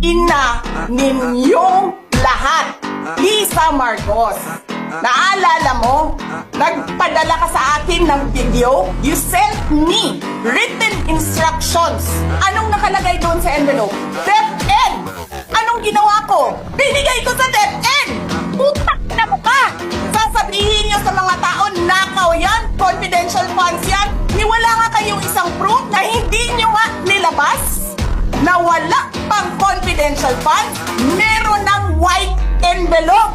ina ninyong lahat. Lisa Marcos, naalala mo? Nagpadala ka sa akin ng video. You sent me written instructions. Anong nakalagay doon sa envelope? DepEd! Anong ginawa ko? Binigay ko sa DepEd! Putak na mo ka! Sasabihin nyo sa mga tao, nakaw yan, confidential funds yan, ni wala nga kayong isang proof na hindi nyo nga nilabas? Na wala pang confidential funds, meron ng white envelope.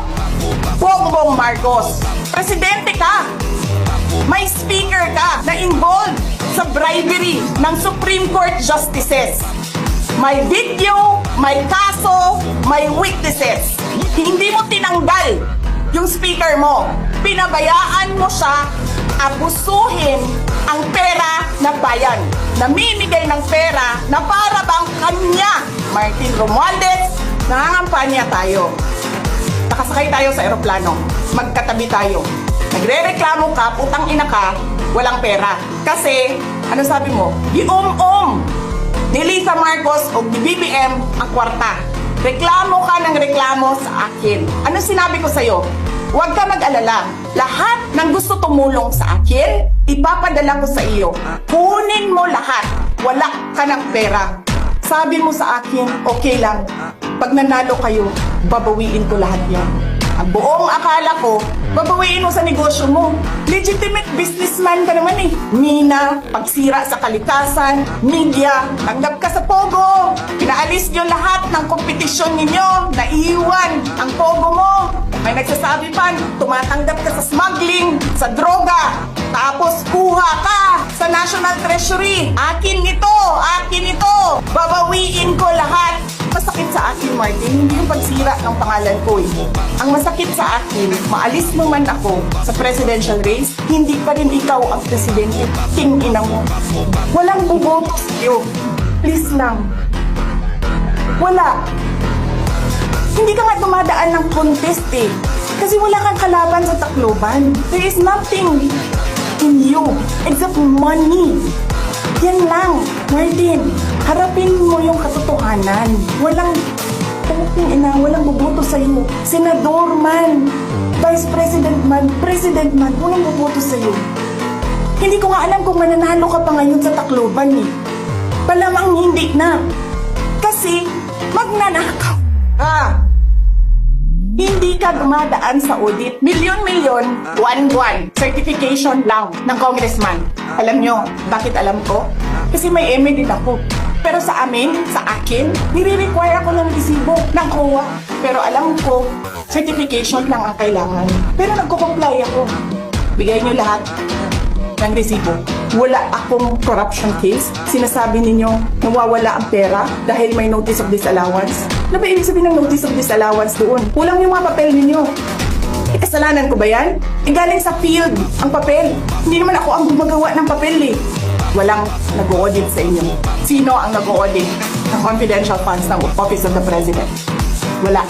Bongbong Marcos, presidente ka. May speaker ka na involved sa bribery ng Supreme Court justices. May video, may kaso, may witnesses. Hindi mo tinanggal yung speaker mo. Pinabayaan mo siya abusuhin ang pera na bayan. Namimigay ng pera na para bang kanya. Martin Romualdez, nangangampanya tayo. Nakasakay tayo sa eroplano. Magkatabi tayo. Nagre-reklamo ka, putang ina ka, walang pera. Kasi, ano sabi mo? Gium-um ni Lisa Marcos o ni BBM ang kwarta. Reklamo ka ng reklamo sa akin. Ano sinabi ko sa'yo? Huwag ka mag-alala. Lahat ng gusto tumulong sa akin, ipapadala ko sa iyo. Kunin mo lahat. Wala ka ng pera. Sabi mo sa akin, okay lang. Pag nanalo kayo, babawiin ko lahat yan. Ang buong akala ko, babawiin mo sa negosyo mo. Legitimate businessman ka naman eh. Mina, pagsira sa kalikasan, media, tanggap ka sa Pogo. Pinaalis nyo lahat ng kompetisyon ninyo, naiiwan ang Pogo mo. May nagsasabi pa, tumatanggap ka sa smuggling, sa droga. Tapos kuha ka sa National Treasury. Akin ito. Babawiin ko lahat. Masakit sa akin, Martin, hindi yung pagsira ng pangalan ko eh. Ang masakit sa akin, maalis mo man ako sa presidential race, hindi pa rin ikaw ang presidente. King ina mo. Walang buboto sa'yo. Please lang. Wala. Hindi ka nga dumadaan ng contest eh. Kasi wala kang kalaban sa Tacloban. There is nothing in you except money. Yan lang, Martin. Harapin mo yung katotohanan. Walang buboto sa'yo. Senador man, Vice President man, President man, walang buboto sa'yo. Hindi ko nga alam kung mananalo ka pa ngayon sa Tacloban eh. Palamang hindi na. Kasi, magnanakaw. Hindi ka dumadaan sa audit. Milyon-milyon, buwan-buwan, certification lang ng congressman. Alam nyo, bakit alam ko? Kasi may MA din ako. Pero sa akin, nire-require ako ng resibo ng COA. Pero alam ko, certification lang ang kailangan. Pero nagko-comply ako. Bigay nyo lahat ng resibo. Wala akong corruption case. Sinasabi ninyo, nawawala ang pera dahil may notice of disallowance. Ano ba ibig sabihin ng notice of disallowance doon? Kulang yung mga papel ninyo. Kasalanan ko ba yan? Galing sa field ang papel. Hindi naman ako ang gumagawa ng papel eh. Walang nag-audit sa inyo. Sino ang nag-audit ng confidential funds ng Office of the President? Wala.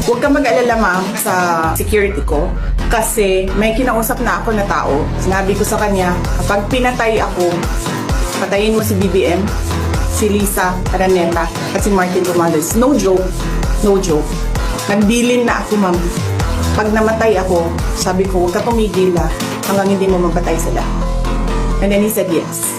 Huwag kang mag-alala, ma'am, sa security ko. Kasi may kinausap na ako na tao. Sinabi ko sa kanya, kapag pinatay ako, patayin mo si BBM, si Lisa Araneta, at si Martin Romualdez. No joke. No joke. Nagbilin na ako, ma'am. Pag namatay ako, sabi ko, huwag ka tumigil hanggang hindi mo mapatay sila. And then he said yes.